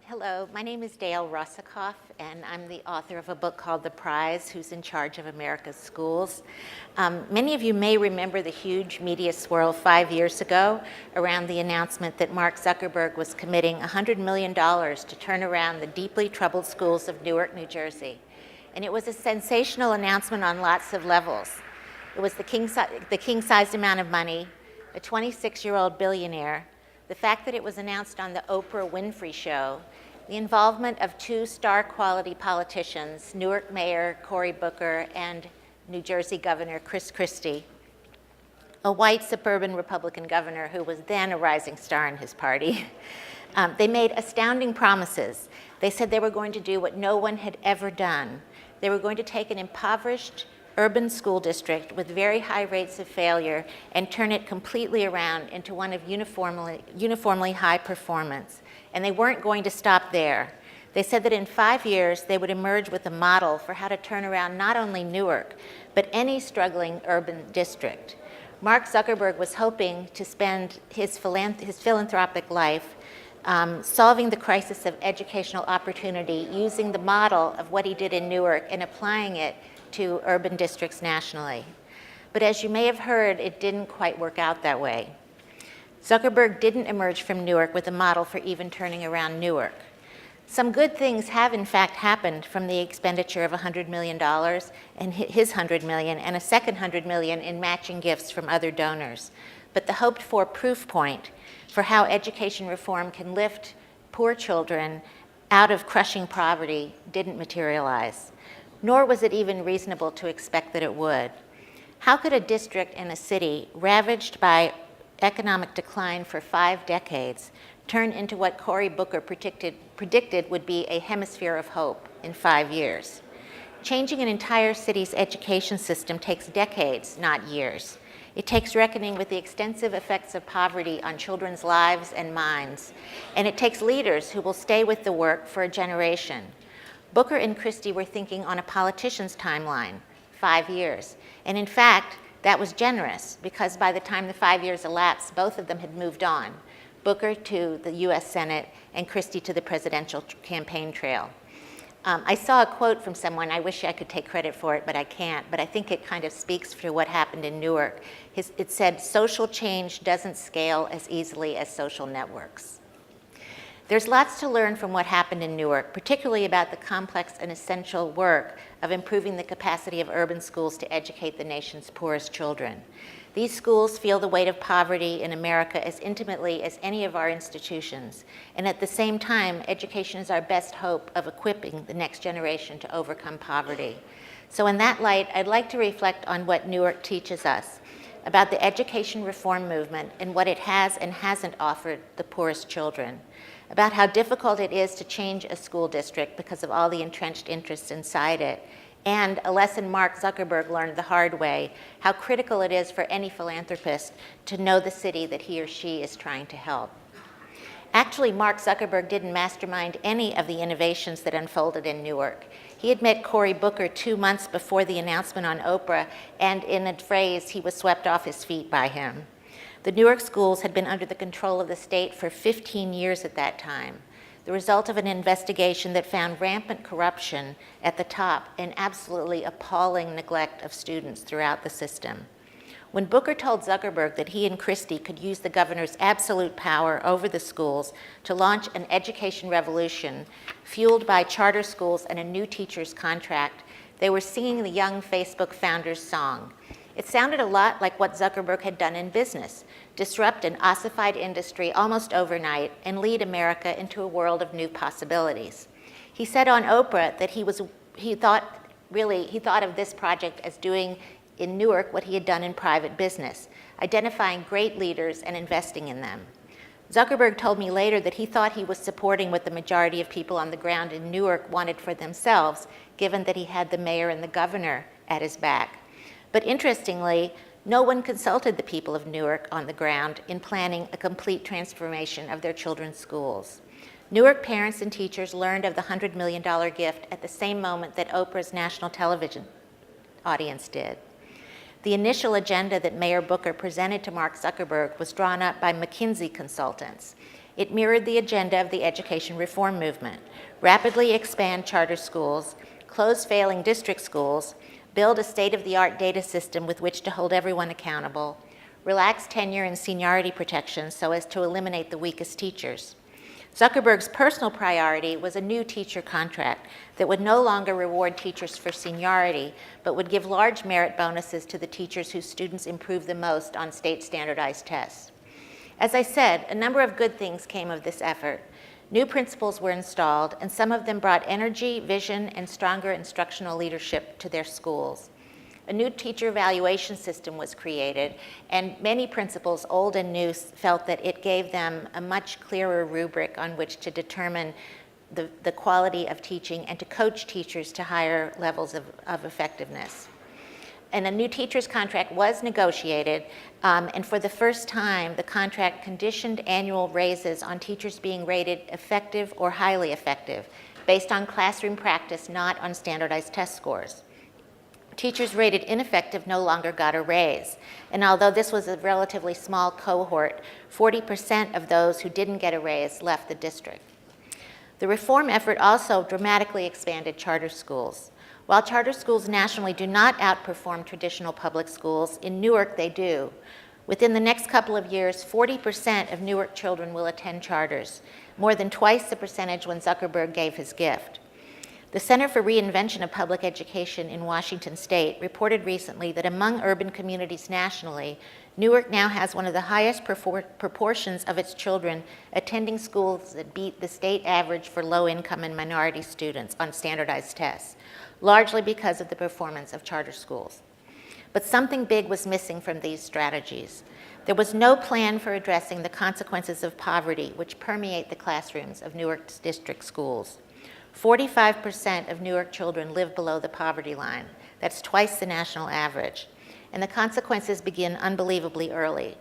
Hello, my name is Dale Russakoff, and I'm the author of a book called The Prize, Who's in Charge of America's Schools. Many of you may remember the huge media swirl 5 years ago around the announcement that Mark Zuckerberg was committing $100 million to turn around the deeply troubled schools of Newark, New Jersey. And it was a sensational announcement on lots of levels. It was the king-sized amount of money, a 26-year-old billionaire, the fact that it was announced on the Oprah Winfrey Show, the involvement of two star-quality politicians, Newark Mayor Cory and New Jersey Governor Christie, a white suburban Republican governor who was then a rising star in his party. They made astounding promises. They said they were going to do what no one had ever done. They were going to take an impoverished urban school district with very high rates of failure and turn it completely around into one of uniformly high performance. And they weren't going to stop there. They said that in 5 years, they would emerge with a model for how to turn around not only Newark, but any struggling urban district. Mark Zuckerberg was hoping to spend his philanthropic life solving the crisis of educational opportunity using the model of what he did in Newark and applying it to urban districts nationally. But as you may have heard, it didn't quite work out that way. Zuckerberg didn't emerge from Newark with a model for even turning around Newark. Some good things have in fact happened from the expenditure of $100 million and his $100 million and a second $100 million in matching gifts from other donors. But the hoped for proof point for how education reform can lift poor children out of crushing poverty didn't materialize. Nor was it even reasonable to expect that it would. How could a district in a city ravaged by economic decline for 5 decades turn into what Cory predicted would be a hemisphere of hope in 5 years? Changing an entire city's education system takes decades, not years. It takes reckoning with the extensive effects of poverty on children's lives and minds. And it takes leaders who will stay with the work for a generation. Booker and Christie were thinking on a politician's timeline, 5 years. And in fact, that was generous because by the time the 5 years elapsed, both of them had moved on. Booker to the US Senate and Christie to the presidential campaign trail. I saw a quote from someone, I wish I could take credit for it, but I can't, but I think it kind of speaks for what happened in Newark. It said, social change doesn't scale as easily as social networks. There's lots to learn from what happened in Newark, particularly about the complex and essential work of improving the capacity of urban schools to educate the nation's poorest children. These schools feel the weight of poverty in America as intimately as any of our institutions, and at the same time, education is our best hope of equipping the next generation to overcome poverty. So in that light, I'd like to reflect on what Newark teaches us about the education reform movement and what it has and hasn't offered the poorest children, about how difficult it is to change a school district because of all the entrenched interests inside it, and a lesson Mark Zuckerberg learned the hard way, how critical it is for any philanthropist to know the city that he or she is trying to help. Actually, Mark Zuckerberg didn't mastermind any of the innovations that unfolded in Newark. He had met Cory 2 months before the announcement on Oprah, and in a phrase, he was swept off his feet by him. The Newark schools had been under the control of the state for 15 years at that time, the result of an investigation that found rampant corruption at the top and absolutely appalling neglect of students throughout the system. When Booker told Zuckerberg that he and Christie could use the governor's absolute power over the schools to launch an education revolution fueled by charter schools and a new teacher's contract, they were singing the young Facebook founder's song. It sounded a lot like what Zuckerberg had done in business, disrupt an ossified industry almost overnight and lead America into a world of new possibilities. He said on Oprah that he thought of this project as doing in Newark what he had done in private business, identifying great leaders and investing in them. Zuckerberg told me later that he thought he was supporting what the majority of people on the ground in Newark wanted for themselves, given that he had the mayor and the governor at his back. But interestingly, no one consulted the people of Newark on the ground in planning a complete transformation of their children's schools. Newark parents and teachers learned of the $100 million gift at the same moment that Oprah's national television audience did. The initial agenda that Mayor Booker presented to Mark Zuckerberg was drawn up by McKinsey consultants. It mirrored the agenda of the education reform movement: rapidly expand charter schools, close failing district schools, build a state-of-the-art data system with which to hold everyone accountable, relax tenure and seniority protections so as to eliminate the weakest teachers. Zuckerberg's personal priority was a new teacher contract that would no longer reward teachers for seniority, but would give large merit bonuses to the teachers whose students improved the most on state standardized tests. As I said, a number of good things came of this effort. New principals were installed, and some of them brought energy, vision, and stronger instructional leadership to their schools. A new teacher evaluation system was created, and many principals, old and new, felt that it gave them a much clearer rubric on which to determine the quality of teaching and to coach teachers to higher levels of effectiveness. And a new teacher's contract was negotiated, and for the first time, the contract conditioned annual raises on teachers being rated effective or highly effective, based on classroom practice, not on standardized test scores. Teachers rated ineffective no longer got a raise, and although this was a relatively small cohort, 40% of those who didn't get a raise left the district. The reform effort also dramatically expanded charter schools. While charter schools nationally do not outperform traditional public schools, in Newark they do. Within the next couple of years, 40% of Newark children will attend charters, more than twice the percentage when Zuckerberg gave his gift. The Center for Reinvention of Public Education in Washington State reported recently that among urban communities nationally, Newark now has one of the highest proportions of its children attending schools that beat the state average for low-income and minority students on standardized tests, largely because of the performance of charter schools. But something big was missing from these strategies. There was no plan for addressing the consequences of poverty which permeate the classrooms of Newark's district schools. 45% of Newark children live below the poverty line. That's twice the national average. And the consequences begin unbelievably early.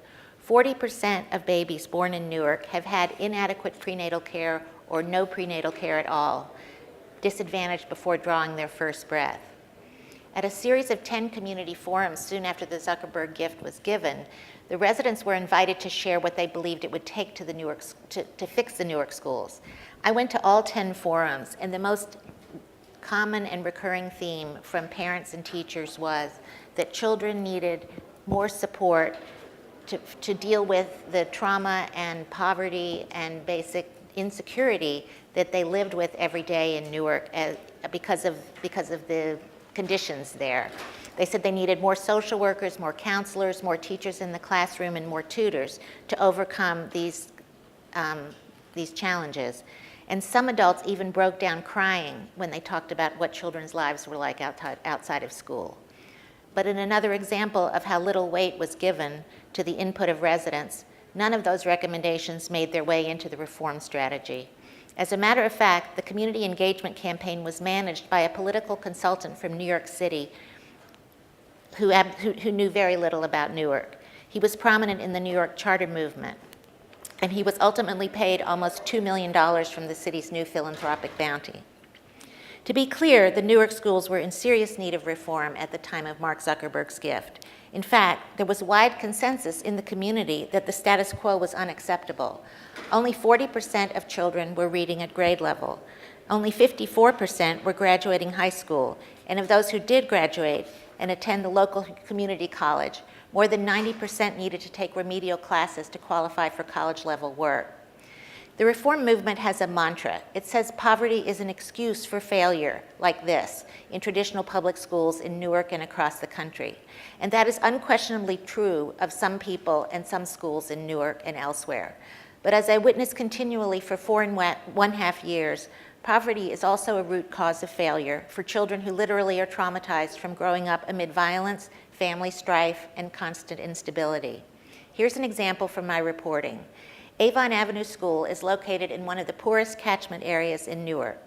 40% of babies born in Newark have had inadequate prenatal care or no prenatal care at all, disadvantaged before drawing their first breath. At a series of 10 community forums soon after the Zuckerberg gift was given, the residents were invited to share what they believed it would take to fix the Newark schools. I went to all 10 forums, and the most common and recurring theme from parents and teachers was that children needed more support to deal with the trauma and poverty and basic insecurity that they lived with every day in Newark because of the conditions there. They said they needed more social workers, more counselors, more teachers in the classroom, and more tutors to overcome these challenges. And some adults even broke down crying when they talked about what children's lives were like outside of school. But in another example of how little weight was given to the input of residents, none of those recommendations made their way into the reform strategy. As a matter of fact, the community engagement campaign was managed by a political consultant from New York City who knew very little about Newark. He was prominent in the New York charter movement, and he was ultimately paid almost $2 million from the city's new philanthropic bounty. To be clear, the Newark schools were in serious need of reform at the time of Mark Zuckerberg's gift. In fact, there was wide consensus in the community that the status quo was unacceptable. Only 40% of children were reading at grade level. Only 54% were graduating high school. And of those who did graduate and attend the local community college, more than 90% needed to take remedial classes to qualify for college-level work. The reform movement has a mantra. It says poverty is an excuse for failure, like this, in traditional public schools in Newark and across the country. And that is unquestionably true of some people and some schools in Newark and elsewhere. But as I witnessed continually for 4.5 years, poverty is also a root cause of failure for children who literally are traumatized from growing up amid violence, family strife, and constant instability. Here's an example from my reporting. Avon Avenue School is located in one of the poorest catchment areas in Newark.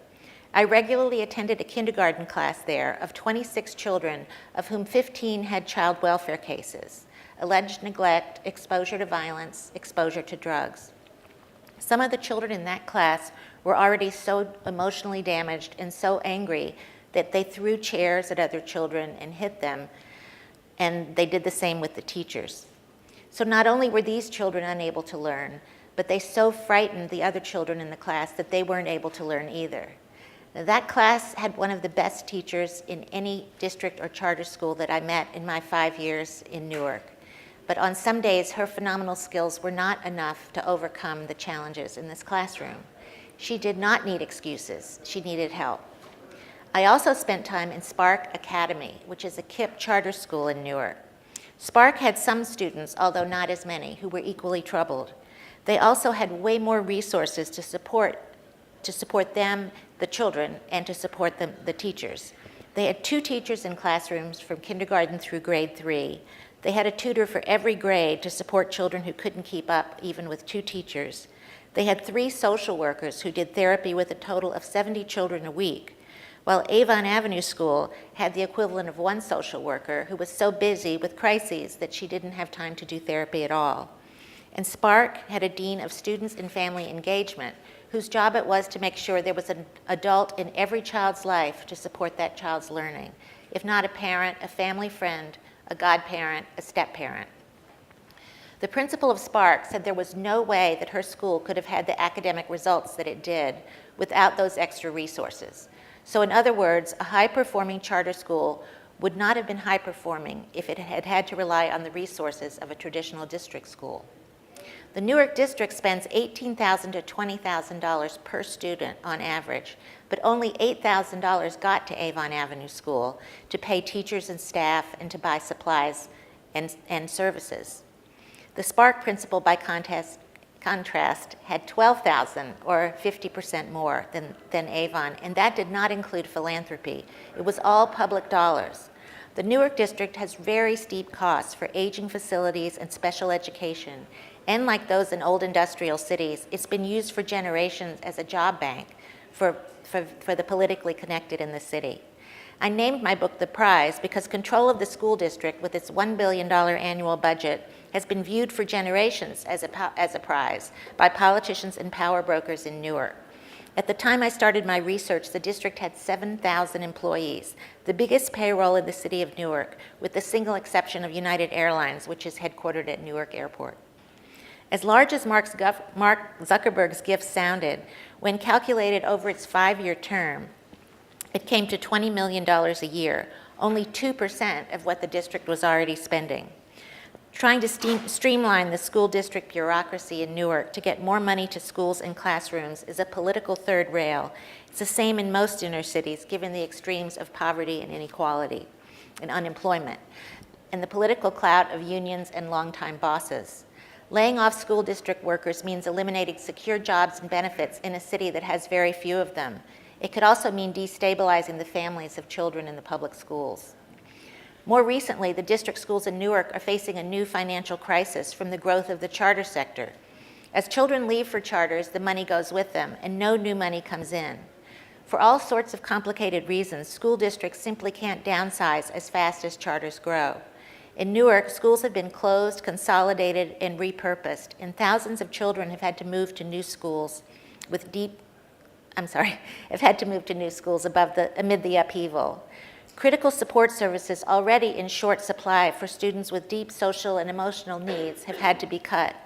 I regularly attended a kindergarten class there of 26 children, of whom 15 had child welfare cases, alleged neglect, exposure to violence, exposure to drugs. Some of the children in that class were already so emotionally damaged and so angry that they threw chairs at other children and hit them, and they did the same with the teachers. So not only were these children unable to learn, but they so frightened the other children in the class that they weren't able to learn either. Now, that class had one of the best teachers in any district or charter school that I met in my 5 years in Newark. But on some days, her phenomenal skills were not enough to overcome the challenges in this classroom. She did not need excuses. She needed help. I also spent time in Spark Academy, which is a KIPP charter school in Newark. Spark had some students, although not as many, who were equally troubled. They also had way more resources to support them, the children, and to support the teachers. They had 2 teachers in classrooms from kindergarten through grade 3. They had a tutor for every grade to support children who couldn't keep up even with 2 teachers. They had 3 social workers who did therapy with a total of 70 children a week, while Avon Avenue School had the equivalent of 1 social worker who was so busy with crises that she didn't have time to do therapy at all. And Spark had a dean of students and family engagement whose job it was to make sure there was an adult in every child's life to support that child's learning, if not a parent, a family friend, a godparent, a step-parent. The principal of Spark said there was no way that her school could have had the academic results that it did without those extra resources. So in other words, a high-performing charter school would not have been high-performing if it had had to rely on the resources of a traditional district school. The Newark district spends $18,000 to $20,000 per student on average, but only $8,000 got to Avon Avenue School to pay teachers and staff and to buy supplies and services. The Spark principal, by contrast, had $12,000, or 50% more than Avon, and that did not include philanthropy. It was all public dollars. The Newark district has very steep costs for aging facilities and special education, and like those in old industrial cities, it's been used for generations as a job bank for the politically connected in the city. I named my book The Prize because control of the school district with its $1 billion annual budget has been viewed for generations as a prize by politicians and power brokers in Newark. At the time I started my research, the district had 7,000 employees, the biggest payroll in the city of Newark, with the single exception of United Airlines, which is headquartered at Newark Airport. As large as Mark Zuckerberg's gift sounded, when calculated over its 5-year term, it came to $20 million a year, only 2% of what the district was already spending. Trying to streamline the school district bureaucracy in Newark to get more money to schools and classrooms is a political third rail. It's the same in most inner cities, given the extremes of poverty and inequality and unemployment, and the political clout of unions and longtime bosses. Laying off school district workers means eliminating secure jobs and benefits in a city that has very few of them. It could also mean destabilizing the families of children in the public schools. More recently, the district schools in Newark are facing a new financial crisis from the growth of the charter sector. As children leave for charters, the money goes with them, and no new money comes in. For all sorts of complicated reasons, school districts simply can't downsize as fast as charters grow. In Newark, schools have been closed, consolidated, and repurposed, and thousands of children have had to move to new schools amid the upheaval. Critical support services already in short supply for students with deep social and emotional needs have had to be cut.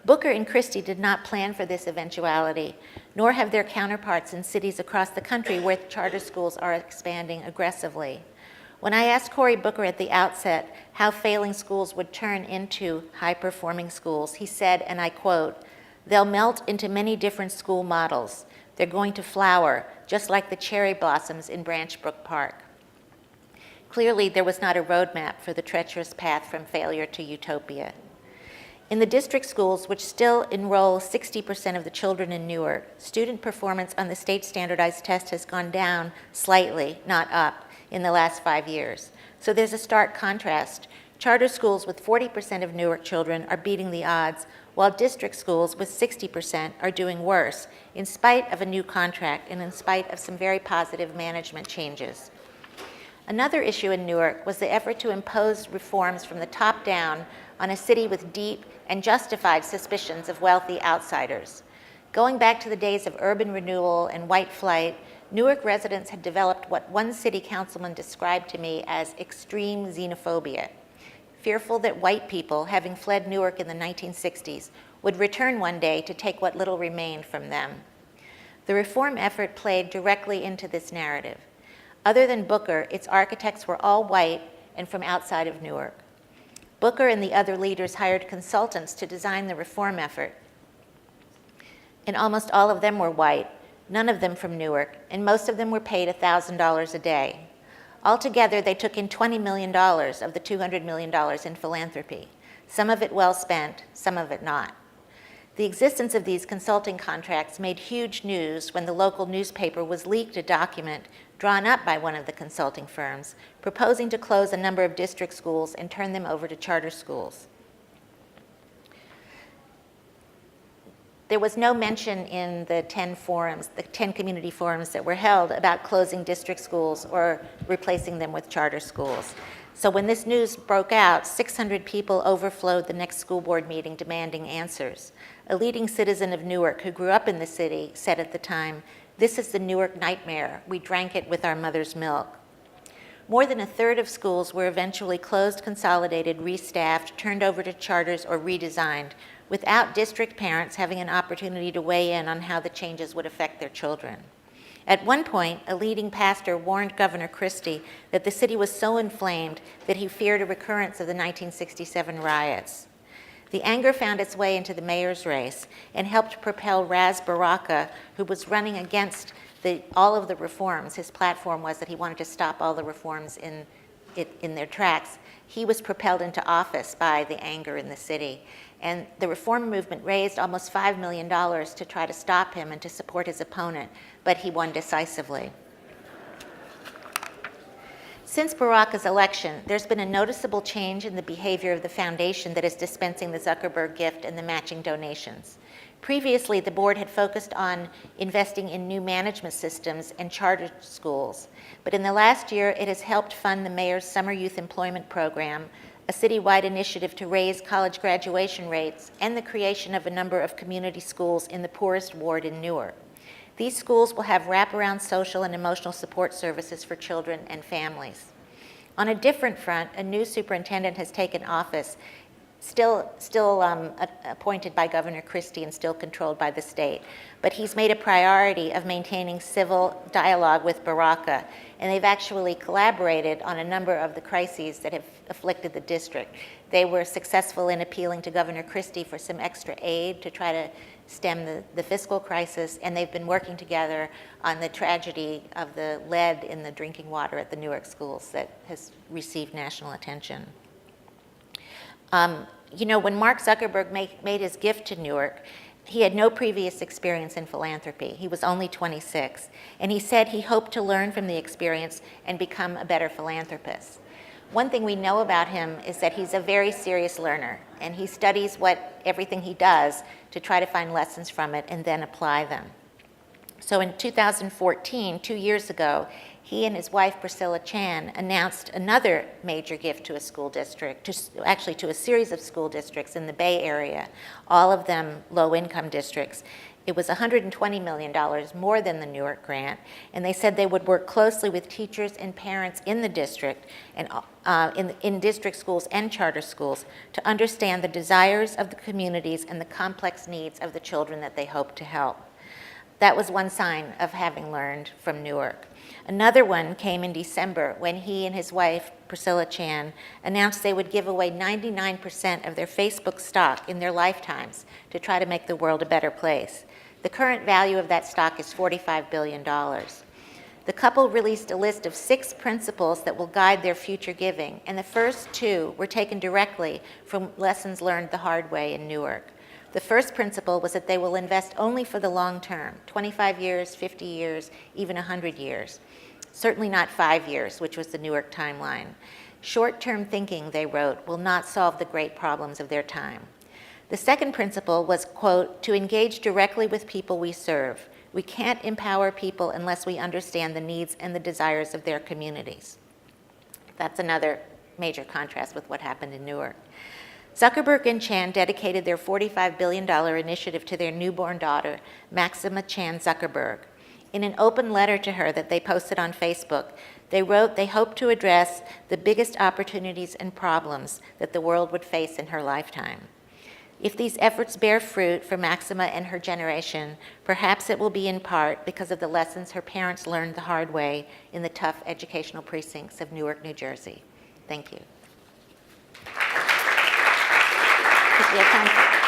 Booker and Christie did not plan for this eventuality, nor have their counterparts in cities across the country where charter schools are expanding aggressively. When I asked Cory Booker at the outset how failing schools would turn into high-performing schools, he said, and I quote, "They'll melt into many different school models. They're going to flower, just like the cherry blossoms in Branch Brook Park." Clearly, there was not a roadmap for the treacherous path from failure to utopia. In the district schools, which still enroll 60% of the children in Newark, student performance on the state standardized test has gone down slightly, not up, in the last 5 years. So there's a stark contrast. Charter schools with 40% of Newark children are beating the odds, while district schools with 60% are doing worse, in spite of a new contract and in spite of some very positive management changes. Another issue in Newark was the effort to impose reforms from the top down on a city with deep and justified suspicions of wealthy outsiders. Going back to the days of urban renewal and white flight, Newark residents had developed what one city councilman described to me as extreme xenophobia, fearful that white people, having fled Newark in the 1960s, would return one day to take what little remained from them. The reform effort played directly into this narrative. Other than Booker, its architects were all white and from outside of Newark. Booker and the other leaders hired consultants to design the reform effort, and almost all of them were white, none of them from Newark, and most of them were paid $1,000 a day. Altogether, they took in $20 million of the $200 million in philanthropy, some of it well spent, some of it not. The existence of these consulting contracts made huge news when the local newspaper was leaked a document drawn up by one of the consulting firms proposing to close a number of district schools and turn them over to charter schools. There was no mention in the 10 forums, the 10 community forums that were held about closing district schools or replacing them with charter schools. So when this news broke out, 600 people overflowed the next school board meeting demanding answers. A leading citizen of Newark who grew up in the city said at the time, "This is the Newark nightmare. We drank it with our mother's milk." More than a third of schools were eventually closed, consolidated, restaffed, turned over to charters, or redesigned, without district parents having an opportunity to weigh in on how the changes would affect their children. At one point, a leading pastor warned Governor Christie that the city was so inflamed that he feared a recurrence of the 1967 riots. The anger found its way into the mayor's race and helped propel Ras Baraka, who was running against all of the reforms. His platform was that he wanted to stop all the reforms in their tracks. He was propelled into office by the anger in the city. And the reform movement raised almost $5 million to try to stop him and to support his opponent, but he won decisively. Since Baraka's election, there's been a noticeable change in the behavior of the foundation that is dispensing the Zuckerberg gift and the matching donations. Previously, the board had focused on investing in new management systems and charter schools, but in the last year, it has helped fund the mayor's summer youth employment program, a citywide initiative to raise college graduation rates, and the creation of a number of community schools in the poorest ward in Newark. These schools will have wraparound social and emotional support services for children and families. On a different front, a new superintendent has taken office, still appointed by Governor Christie and still controlled by the state. But he's made a priority of maintaining civil dialogue with Baraka, and they've actually collaborated on a number of the crises that have afflicted the district. They were successful in appealing to Governor Christie for some extra aid to try to stem the fiscal crisis, and they've been working together on the tragedy of the lead in the drinking water at the Newark schools that has received national attention. When Mark Zuckerberg made his gift to Newark, he had no previous experience in philanthropy. He was only 26, and he said he hoped to learn from the experience and become a better philanthropist. One thing we know about him is that he's a very serious learner, and he studies everything he does to try to find lessons from it and then apply them. So in 2014, 2 years ago, he and his wife, Priscilla Chan, announced another major gift to a school district, to a series of school districts in the Bay Area, all of them low-income districts. It was $120 million more than the Newark grant, and they said they would work closely with teachers and parents in the district, and in district schools and charter schools, to understand the desires of the communities and the complex needs of the children that they hope to help. That was one sign of having learned from Newark. Another one came in December when he and his wife, Priscilla Chan, announced they would give away 99% of their Facebook stock in their lifetimes to try to make the world a better place. The current value of that stock is $45 billion. The couple released a list of 6 principles that will guide their future giving, and the first 2 were taken directly from lessons learned the hard way in Newark. The first principle was that they will invest only for the long term, 25 years, 50 years, even 100 years. Certainly not 5 years, which was the Newark timeline. Short-term thinking, they wrote, will not solve the great problems of their time. The second principle was, quote, to engage directly with people we serve. We can't empower people unless we understand the needs and the desires of their communities. That's another major contrast with what happened in Newark. Zuckerberg and Chan dedicated their $45 billion initiative to their newborn daughter, Maxima Chan Zuckerberg. In an open letter to her that they posted on Facebook, they wrote they hope to address the biggest opportunities and problems that the world would face in her lifetime. If these efforts bear fruit for Maxima and her generation, perhaps it will be in part because of the lessons her parents learned the hard way in the tough educational precincts of Newark, New Jersey. Thank you. We have time